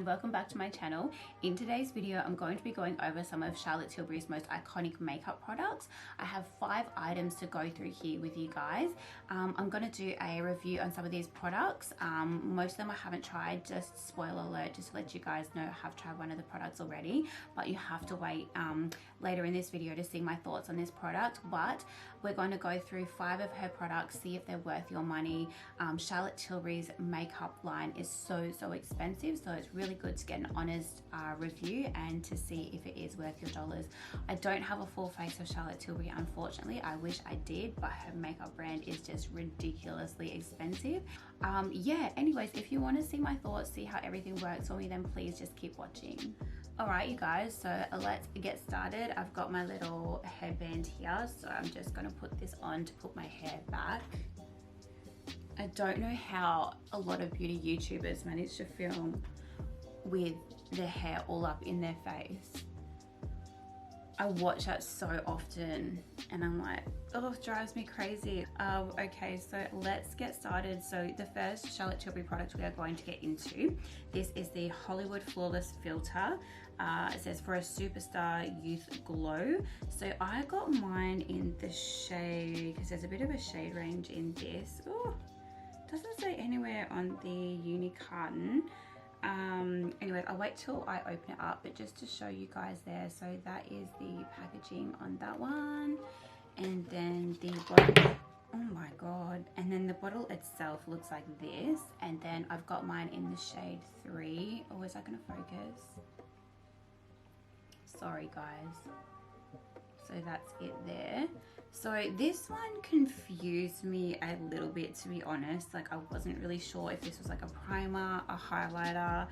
Welcome back to my channel. In today's video, I'm going to be going over some of Charlotte Tilbury's most iconic makeup products. I have 5 items to go through here with you guys. I'm going to do a review on some of these products. Most of them I haven't tried, just spoiler alert, just to let you guys know I have tried one of the products already, but you have to wait later in this video to see my thoughts on this product. But we're going to go through 5 of her products, see if they're worth your money. Charlotte Tilbury's makeup line is so expensive, so it's really good to get an honest review and to see if it is worth your dollars. I don't have a full face of Charlotte Tilbury, unfortunately. I wish I did, but her makeup brand is just ridiculously expensive. Yeah, anyways, if you want to see my thoughts, see how everything works for me, then please just keep watching. Alright you guys, so let's get started. I've got my little headband here, so I'm just going to put this on to put my hair back. I don't know how a lot of beauty YouTubers manage to film with their hair all up in their face. I watch that so often and I'm like, oh, it drives me crazy. Okay, so let's get started. So the first Charlotte Tilbury product we are going to get into, this is the Hollywood Flawless Filter. It says for a superstar youth glow. So I got mine in the shade, because there's a bit of a shade range in this. Oh, doesn't say anywhere on the uni carton. Anyway, I'll wait till I open it up, but just to show you guys there. So that is the packaging on that one, and then the bottle, oh my god, and then the bottle itself looks like this, and then I've got mine in the shade 3. Oh, is that gonna focus? Sorry guys. So that's it there. So this one confused me a little bit, to be honest. Like, I wasn't really sure if this was like a primer, a highlighter.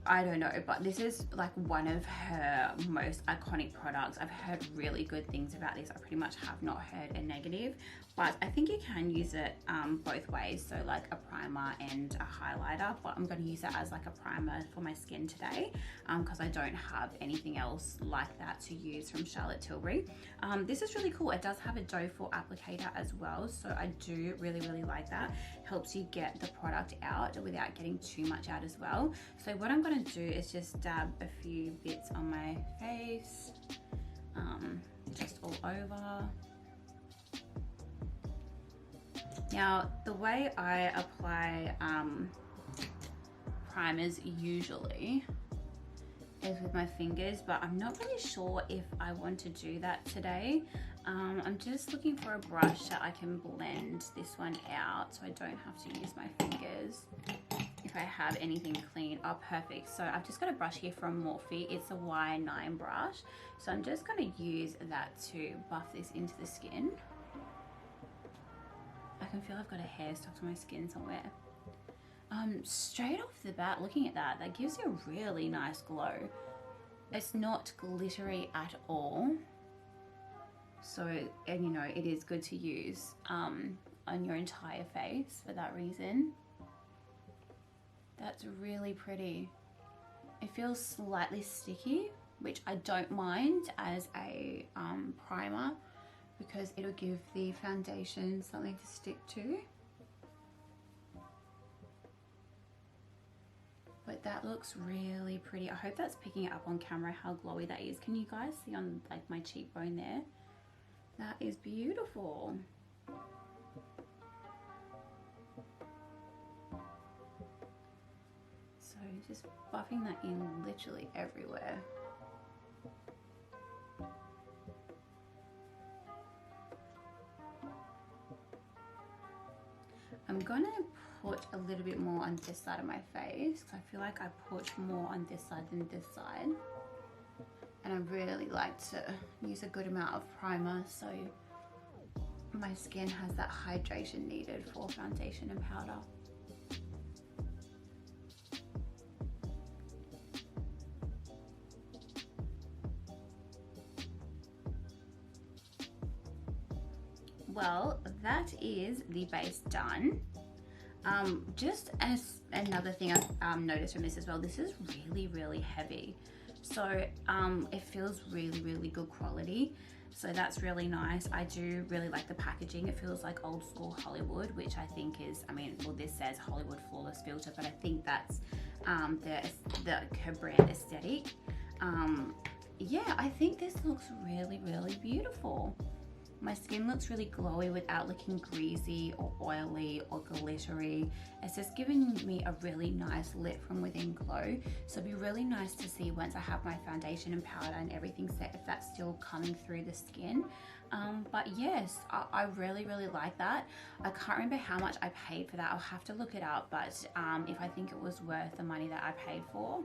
I don't know, but this is like one of her most iconic products. I've heard really good things about this. I pretty much have not heard a negative, but I think you can use it both ways. So like a primer and a highlighter, but I'm going to use it as like a primer for my skin today because I don't have anything else like that to use from Charlotte Tilbury. This is really cool. It does have a doe foot applicator as well, so I do really like that. Helps you get the product out without getting too much out as well. So what I'm going to do is just dab a few bits on my face, just all over. Now, the way I apply primers usually is with my fingers, but I'm not really sure if I want to do that today. I'm just looking for a brush that I can blend this one out so I don't have to use my fingers if I have anything clean. Oh, perfect. So I've just got a brush here from Morphe. It's a Y9 brush. So I'm just going to use that to buff this into the skin. I can feel I've got a hair stuck to my skin somewhere. Straight off the bat, looking at that, that gives you a really nice glow. It's not glittery at all. So, and you know, it is good to use on your entire face for that reason. That's really pretty. It feels slightly sticky, which I don't mind as a primer, because it'll give the foundation something to stick to. But that looks really pretty. I hope that's picking it up on camera how glowy that is. Can you guys see on like my cheekbone there? That is beautiful. So just buffing that in literally everywhere. I'm gonna put a little bit more on this side of my face because I feel like I put more on this side than this side. And I really like to use a good amount of primer so my skin has that hydration needed for foundation and powder. Well, that is the base done. Just as another thing I've noticed from this as well, this is really heavy. So it feels really good quality. So that's really nice. I do really like the packaging. It feels like old school Hollywood, which I think is, I mean, well, this says Hollywood Flawless Filter, but I think that's her brand aesthetic. Yeah, I think this looks really, really beautiful. My skin looks really glowy without looking greasy or oily or glittery. It's just giving me a really nice lit from within glow. So it'd be really nice to see once I have my foundation and powder and everything set, if that's still coming through the skin. But yes, I really, really like that. I can't remember how much I paid for that. I'll have to look it up, but if I think it was worth the money that I paid for,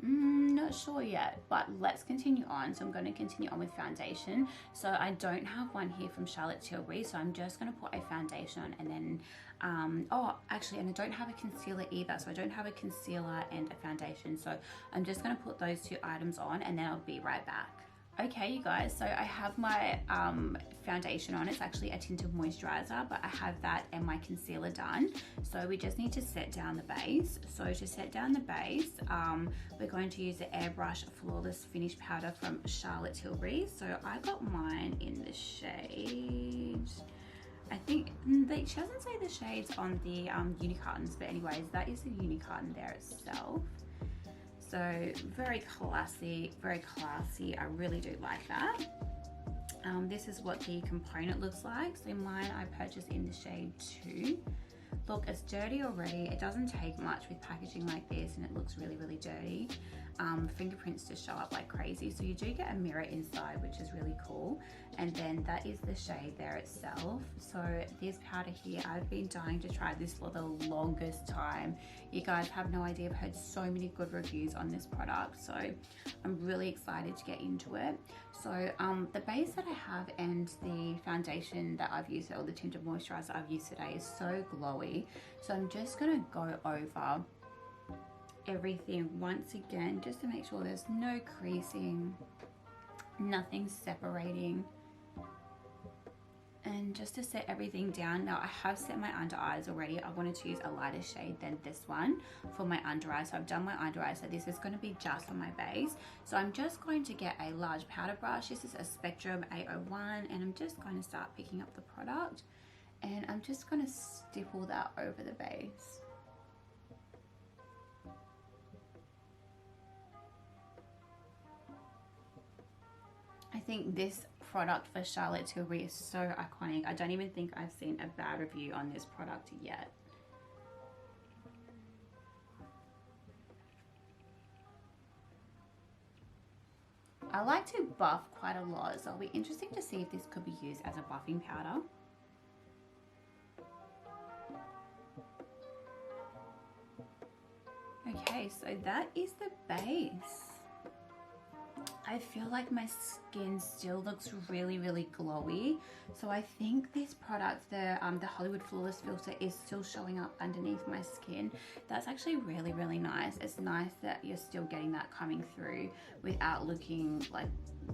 not sure yet, but let's continue on. So I'm going to continue on with foundation. So I don't have one here from Charlotte Tilbury, so I'm just going to put a foundation on, and then oh, actually, and I don't have a concealer either, so I don't have a concealer and a foundation, so I'm just going to put those two items on and then I'll be right back. Okay, you guys, so I have my foundation on. It's actually a tinted moisturizer, but I have that and my concealer done. So we just need to set down the base. So to set down the base, we're going to use the Airbrush Flawless Finish Powder from Charlotte Tilbury. So I got mine in the shade, I think, she doesn't say the shades on the uni cartons, but anyways, that is the uni carton there itself. So very classy, very classy. I really do like that. This is what the component looks like. So mine I purchased in the shade 2. Look, it's dirty already. It doesn't take much with packaging like this, and it looks really, really dirty. Fingerprints just show up like crazy. So you do get a mirror inside, which is really cool. And then that is the shade there itself. So this powder here, I've been dying to try this for the longest time. You guys have no idea. I've heard so many good reviews on this product, so I'm really excited to get into it. So the base that I have and the foundation that I've used, or the tinted moisturizer I've used today, is so glowy. So I'm just gonna go over everything once again, just to make sure there's no creasing, nothing separating, and just to set everything down. Now I have set my under eyes already. I wanted to use a lighter shade than this one for my under eyes, so I've done my under eyes. So this is going to be just for my base. So I'm just going to get a large powder brush. This is a Spectrum 801, and I'm just going to start picking up the product, and I'm just going to stipple that over the base. I think this product for Charlotte Tilbury is so iconic. I don't even think I've seen a bad review on this product yet. I like to buff quite a lot, so it'll be interesting to see if this could be used as a buffing powder. Okay, so that is the base. I feel like my skin still looks really, really glowy. So I think this product, the Hollywood Flawless Filter, is still showing up underneath my skin. That's actually really, really nice. It's nice that you're still getting that coming through without looking like,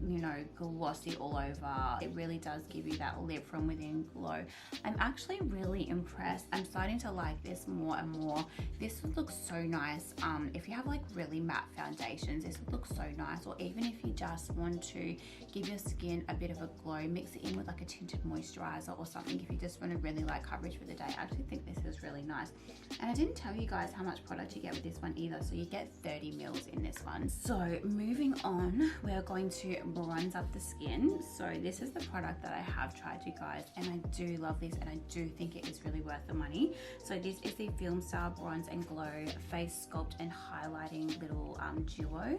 you know, glossy all over. It really does give you that lit from within glow. I'm actually really impressed. I'm starting to like this more and more. This would look so nice if you have like really matte foundations. This would look so nice. Or even if you just want to give your skin a bit of a glow, mix it in with like a tinted moisturizer or something. If you just want a really light coverage for the day, I actually think this is really nice. And I didn't tell you guys how much product you get with this one either. So you get 30 mils in this one. So moving on, we're going to bronze up the skin. So this is the product that I have tried, you guys, and I do love this, and I do think it is really worth the money. So this is the Film Star Bronze and Glow Face Sculpt and Highlighting Little Duo.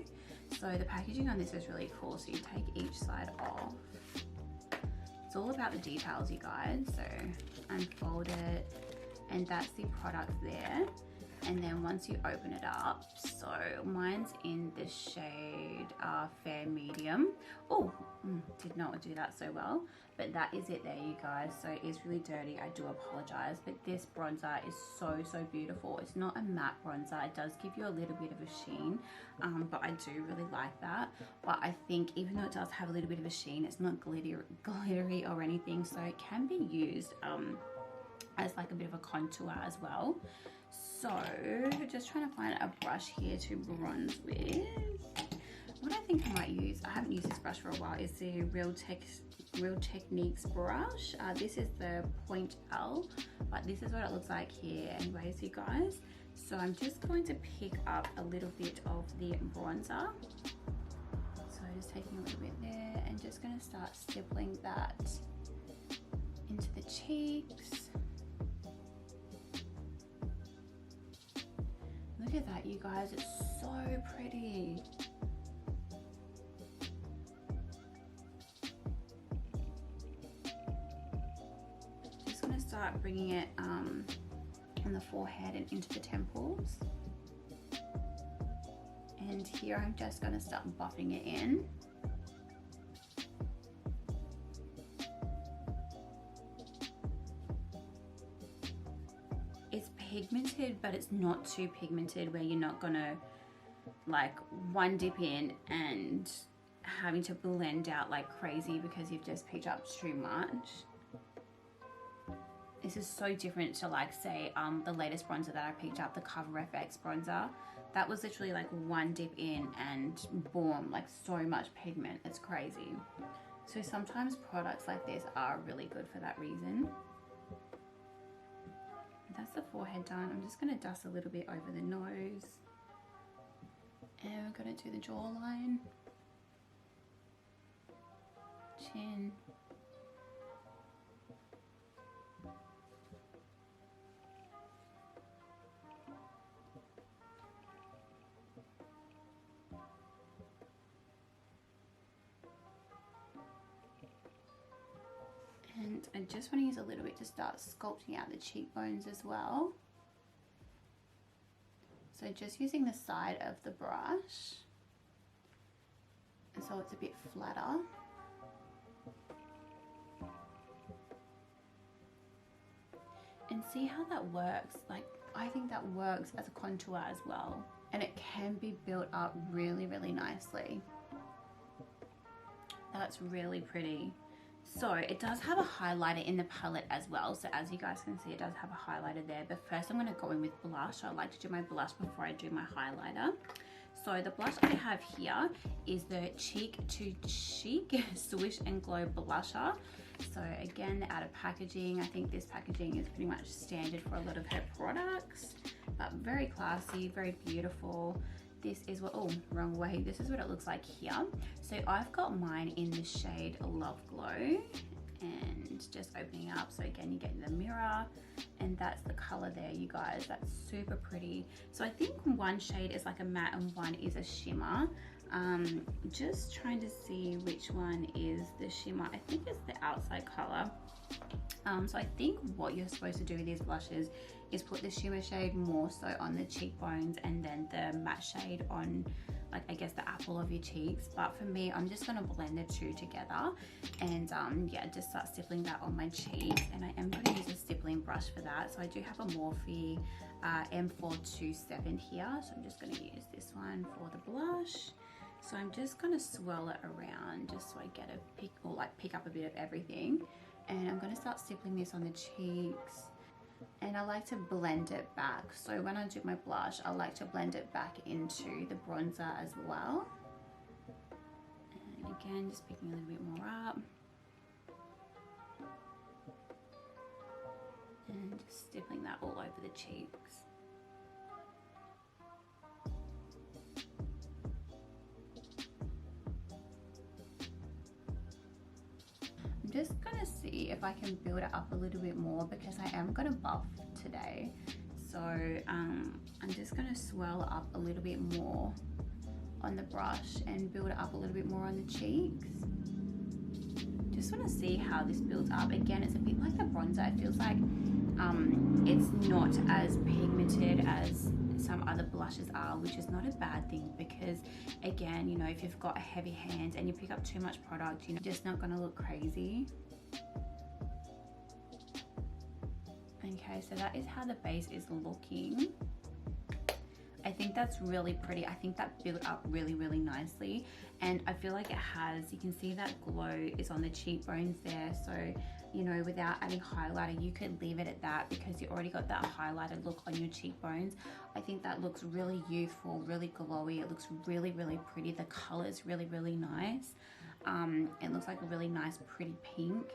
So the packaging on this is really cool. So you take each side off. It's all about the details, you guys. So unfold it, and that's the product there. And then once you open it up, so mine's in the shade Fair Medium. Oh, did not do that so well, but that is it there, you guys. So it is really dirty, I do apologize, but this bronzer is so, so beautiful. It's not a matte bronzer. It does give you a little bit of a sheen, but I do really like that. But I think even though it does have a little bit of a sheen, it's not glittery or anything, so it can be used as like a bit of a contour as well. So just trying to find a brush here to bronze with. what I think I might use, I haven't used this brush for a while, is the Real Techniques brush. This is the Point L, but this is what it looks like here anyways, you guys. So I'm just going to pick up a little bit of the bronzer. So just taking a little bit there and just going to start stippling that into the cheeks. Look at that, you guys, it's so pretty. Just going to start bringing it on the forehead and into the temples. And here I'm just going to start buffing it in. It's pigmented, but it's not too pigmented where you're not gonna like one dip in and having to blend out like crazy because you've just picked up too much. This is so different to like say the latest bronzer that I picked up, the Cover FX bronzer. That was literally like one dip in and boom, like so much pigment. It's crazy. So sometimes products like this are really good for that reason. That's the forehead done. I'm just going to dust a little bit over the nose. And we're going to do the jawline, chin, and I just want to use a little bit to start sculpting out the cheekbones as well. So just using the side of the brush, and so it's a bit flatter. And see how that works? Like, I think that works as a contour as well. And it can be built up really, really nicely. That's really pretty. So it does have a highlighter in the palette as well. So as you guys can see, it does have a highlighter there. But first I'm going to go in with blush. I like to do my blush before I do my highlighter. So the blush I have here is the Cheek to Chic Swish and Glow Blusher. So again, they're out of packaging. I think this packaging is pretty much standard for a lot of her products. But very classy, very beautiful. This is what, oh, wrong way. This is what it looks like here. So I've got mine in the shade Love Glow, and just opening up. So again, you get the mirror, and that's the color there, you guys. That's super pretty. So I think one shade is like a matte and one is a shimmer. Just trying to see which one is the shimmer. I think it's the outside color. So I think what you're supposed to do with these blushes is put the shimmer shade more so on the cheekbones and then the matte shade on, like, I guess the apple of your cheeks. But for me, I'm just going to blend the two together and yeah, just start stippling that on my cheeks. And I am going to use a stippling brush for that. So I do have a Morphe M427 here. So I'm just going to use this one for the blush. So I'm just going to swirl it around just so I get a pick up a bit of everything. And I'm going to start stippling this on the cheeks. And I like to blend it back. So when I do my blush, I like to blend it back into the bronzer as well. And again, just picking a little bit more up. And just stippling that all over the cheeks. Just gonna see if I can build it up a little bit more because I am gonna buff today. So I'm just gonna swirl it up a little bit more on the brush and build it up a little bit more on the cheeks. Just wanna see how this builds up. Again, it's a bit like the bronzer. It feels like it's not as pigmented as some other blushes are, which is not a bad thing because, again, you know, if you've got a heavy hand and you pick up too much product, you're just not going to look crazy. Okay, so that is how the base is looking. I think that's really pretty. I think that built up really, really nicely. And I feel like it has, you can see that glow is on the cheekbones there. So, you know, without adding highlighter, you could leave it at that because you already got that highlighted look on your cheekbones. I think that looks really youthful, really glowy. It looks really, really pretty. The color is really, really nice. It looks like a really nice, pretty pink.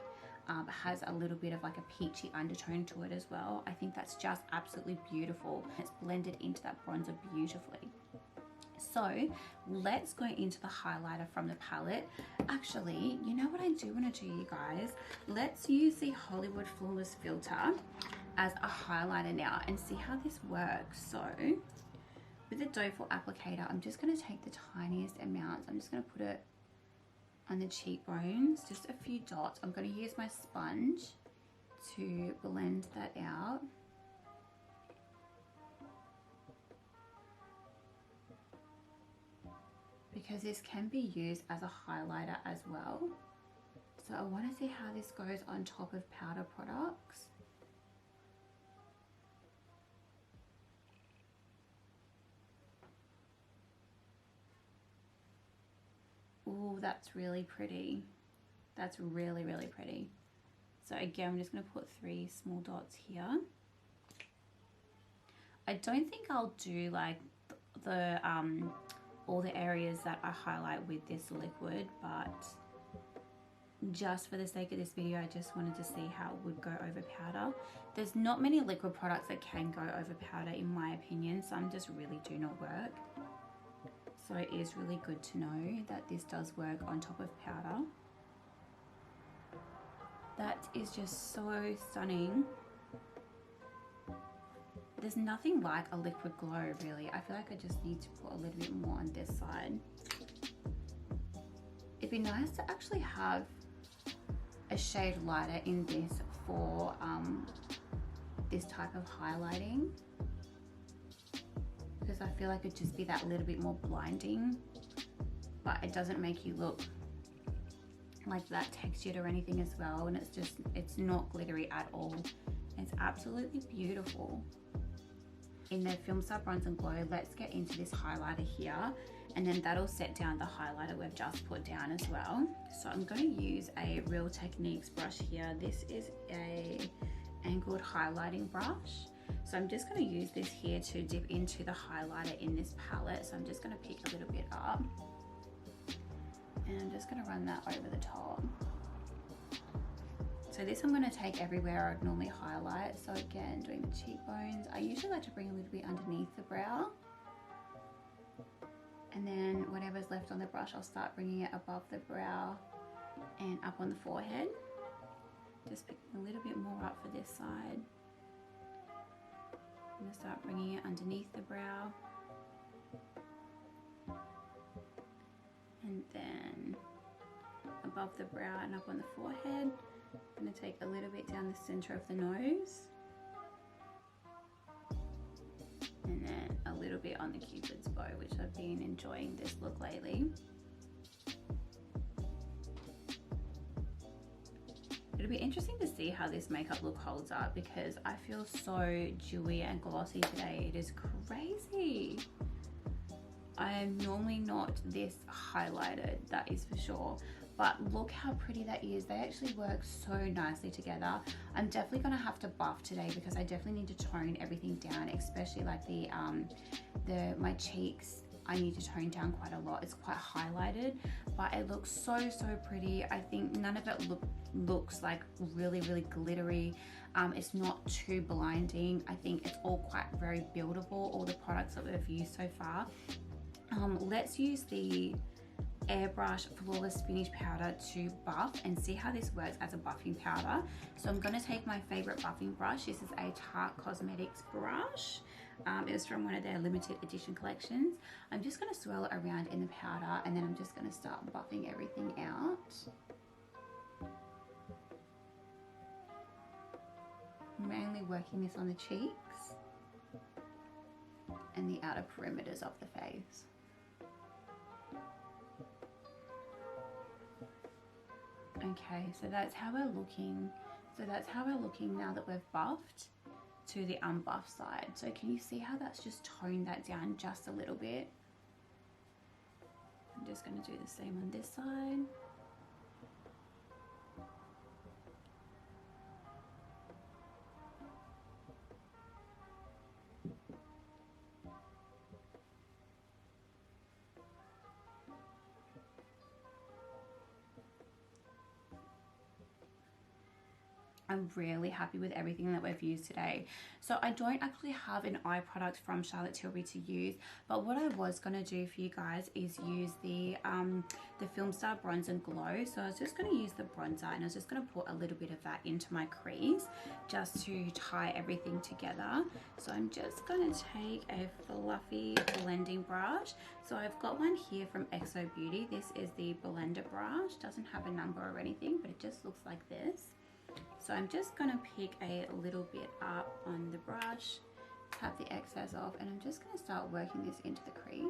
It has a little bit of like a peachy undertone to it as well. I think that's just absolutely beautiful. It's blended into that bronzer beautifully. So let's go into the highlighter from the palette. Actually, you know what I do want to do, you guys? Let's use the Hollywood Flawless filter as a highlighter now and see how this works. So with the doe foot applicator, I'm just going to take the tiniest amounts. I'm just going to put it on the cheekbones, just a few dots. I'm going to use my sponge to blend that out. Because this can be used as a highlighter as well. So I want to see how this goes on top of powder products. Oh, that's really pretty. That's really, really pretty. So again, I'm just going to put 3 small dots here. I don't think I'll do like the all the areas that I highlight with this liquid, but just for the sake of this video, I just wanted to see how it would go over powder. There's not many liquid products that can go over powder in my opinion. Some just really do not work. So it is really good to know that this does work on top of powder. That is just so stunning. There's nothing like a liquid glow really. I feel like I just need to put a little bit more on this side. It'd be nice to actually have a shade lighter in this for this type of highlighting, because I feel like it'd just be that little bit more blinding, but it doesn't make you look like that textured or anything as well, and it's not glittery at all. It's absolutely beautiful. In the Film Star Bronze and Glow, let's get into this highlighter here, and then that'll set down the highlighter we've just put down as well. So I'm going to use a Real Techniques brush here. This is a angled highlighting brush. So I'm just going to use this here to dip into the highlighter in this palette. So I'm just going to pick a little bit up, and I'm just going to run that over the top. So this I'm going to take everywhere I'd normally highlight. So again, doing the cheekbones. I usually like to bring a little bit underneath the brow. And then whatever's left on the brush, I'll start bringing it above the brow and up on the forehead. Just picking a little bit more up for this side. I'm going to start bringing it underneath the brow. And then above the brow and up on the forehead. I'm going to take a little bit down the center of the nose. And then a little bit on the Cupid's bow, which I've been enjoying this look lately. It'll be interesting to see how this makeup look holds up, because I feel so dewy and glossy today. It is crazy. I am normally not this highlighted, that is for sure. But look how pretty that is. They actually work so nicely together. I'm definitely gonna have to buff today because I definitely need to tone everything down, especially like my cheeks. I need to tone down quite a lot. It's quite highlighted, but it looks so pretty. I think none of it looks like really glittery. It's not too blinding. I think it's all quite very buildable, all the products that we've used so far. Let's use the Airbrush Flawless Finish Powder to buff and see how this works as a buffing powder. So I'm going to take my favorite buffing brush. This is a Tarte Cosmetics brush. It was from one of their limited edition collections. I'm just going to swirl it around in the powder, and then I'm just going to start buffing everything out. Mainly working this on the cheeks and the outer perimeters of the face. Okay, so that's how we're looking. So that's how we're looking now that we've buffed. to the buff side. So can you see how that's just toned that down just a little bit? I'm just going to do the same on this side. I'm really happy with everything that we've used today. So I don't actually have an eye product from Charlotte Tilbury to use, but what I was going to do for you guys is use the Film Star Bronze and Glow. So I was just going to use the bronzer, and I was just going to put a little bit of that into my crease just to tie everything together. So I'm just going to take a fluffy blending brush. So I've got one here from Exo Beauty. This is the blender brush. Doesn't have a number or anything, but it just looks like this. So I'm just going to pick a little bit up on the brush, tap the excess off, and I'm just going to start working this into the crease.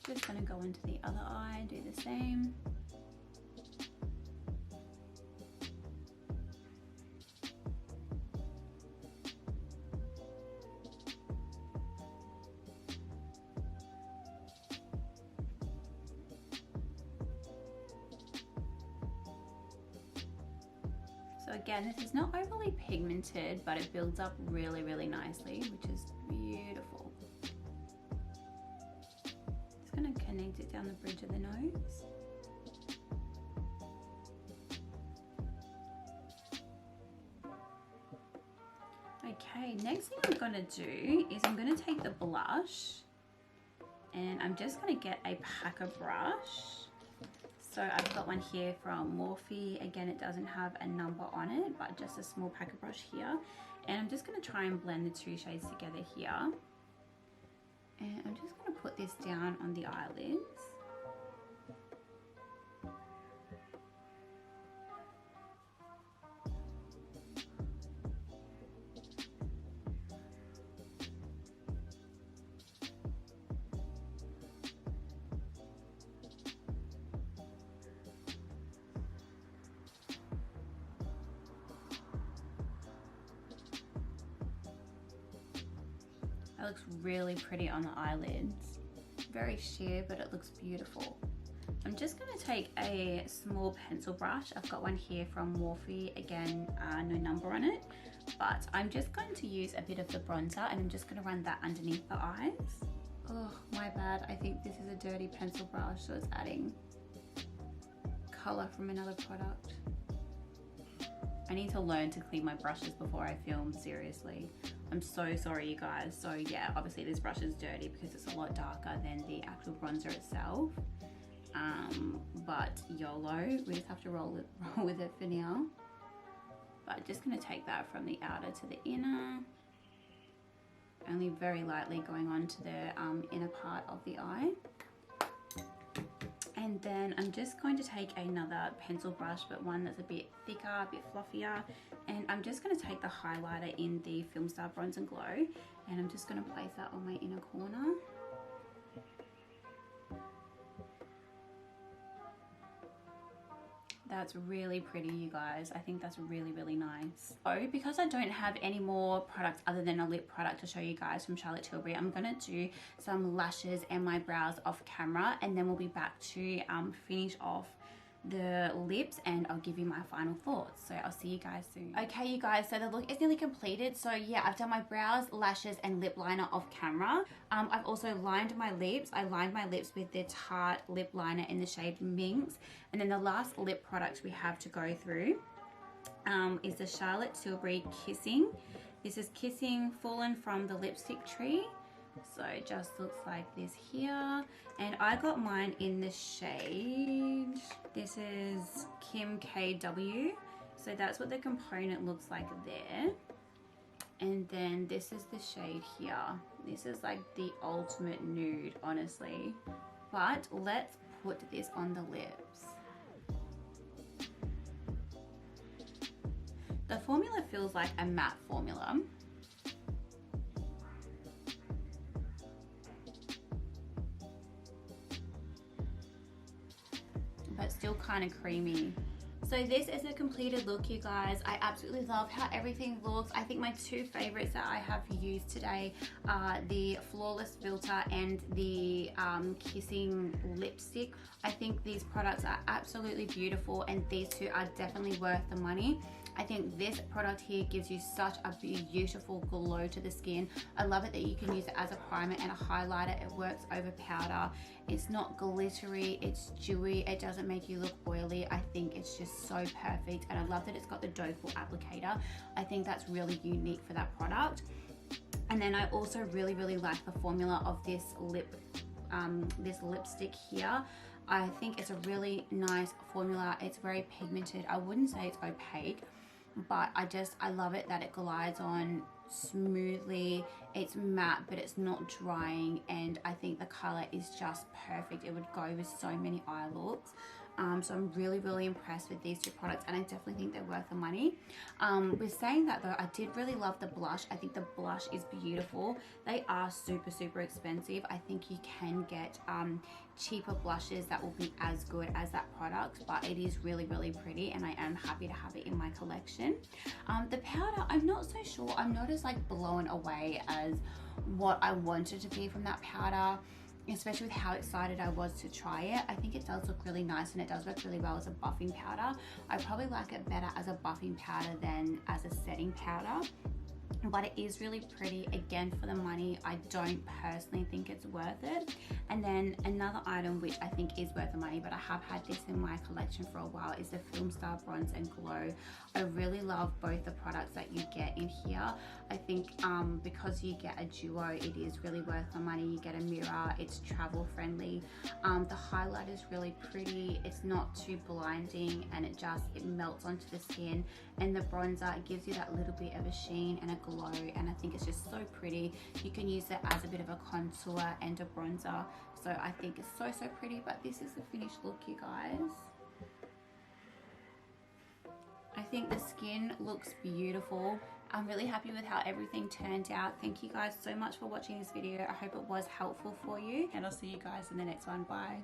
Just going to go into the other eye, do the same. So again, this is not overly pigmented, but it builds up really, really nicely, which is beautiful. Going to connect it down the bridge of the nose. Okay, next thing I'm going to do is I'm going to take the blush, and I'm just going to get a packer brush. So I've got one here from Morphe. Again, it doesn't have a number on it, but just a small packer brush here. And I'm just going to try and blend the two shades together here. And I'm just going to put this down on the eyelids. That looks really pretty on the eyelids. Very sheer, but it looks beautiful. I'm just going to take a small pencil brush. I've got one here from Morphe. Again, no number on it. But I'm just going to use a bit of the bronzer, and I'm just going to run that underneath the eyes. Oh, my bad. I think this is a dirty pencil brush, so it's adding colour from another product. I need to learn to clean my brushes before I film, seriously. I'm so sorry, you guys. So yeah, obviously this brush is dirty because it's a lot darker than the actual bronzer itself. But YOLO, we just have to roll with it for now. But just gonna take that from the outer to the inner. Only very lightly going on to the inner part of the eye. And then I'm just going to take another pencil brush, but one that's a bit thicker, a bit fluffier. And I'm just going to take the highlighter in the Film Star Bronze and Glow, and I'm just going to place that on my inner corner. That's really pretty, you guys. I think that's really, really nice. So because I don't have any more products other than a lip product to show you guys from Charlotte Tilbury, I'm gonna do some lashes and my brows off camera, and then we'll be back to finish off the lips, and I'll give you my final thoughts. So I'll see you guys soon. Okay, you guys, so the look is nearly completed. So yeah, I've done my brows, lashes, and lip liner off camera. I've also lined my lips. I lined my lips with the Tarte lip liner in the shade Minx. And then the last lip product we have to go through is the Charlotte Tilbury Kissing. This is Kissing Fallen from the Lipstick Tree. So it just looks like this here. And I got mine in the shade, this is Kim KW. So that's what the component looks like there. And then this is the shade here. This is like the ultimate nude, honestly. But let's put this on the lips. The formula feels like a matte formula. But still kind of creamy. So this is a completed look, you guys. I absolutely love how everything looks. I think my two favorites that I have used today are the Flawless Filter and the Kissing Lipstick. I think these products are absolutely beautiful, and these two are definitely worth the money. I think this product here gives you such a beautiful glow to the skin. I love it that you can use it as a primer and a highlighter. It works over powder. It's not glittery, it's dewy, it doesn't make you look oily. I think it's just so perfect, and I love that it's got the doe-foot applicator. I think that's really unique for that product. And then I also really like the formula of this lipstick here. I think it's a really nice formula. It's very pigmented. I wouldn't say it's opaque, but I love it that it glides on smoothly. It's matte, but it's not drying, and I think the color is just perfect. It would go with so many eye looks. So I'm really impressed with these two products, and I definitely think they're worth the money. With saying that though, I did really love the blush. I think the blush is beautiful. They are super expensive. I think you can get cheaper blushes that will be as good as that product, but it is really pretty, and I am happy to have it in my collection. The powder, I'm not so sure. I'm not as like blown away as what I wanted to be from that powder, especially with how excited I was to try it. I think it does look really nice, and it does work really well as a buffing powder. I probably like it better as a buffing powder than as a setting powder, but it is really pretty. Again, for the money, I don't personally think it's worth it. And then another item which I think is worth the money, but I have had this in my collection for a while, is the Film Star Bronze and Glow. I really love both the products that you get in here. I think because you get a duo, it is really worth the money. You get a mirror, it's travel friendly. The highlight is really pretty. It's not too blinding, and it melts onto the skin. And the bronzer, it gives you that little bit of a sheen and a glow, and I think it's just so pretty. You can use it as a bit of a contour and a bronzer, so I think it's so pretty. But this is the finished look, you guys. I think the skin looks beautiful. I'm really happy with how everything turned out. Thank you guys so much for watching this video. I hope it was helpful for you, and I'll see you guys in the next one. Bye.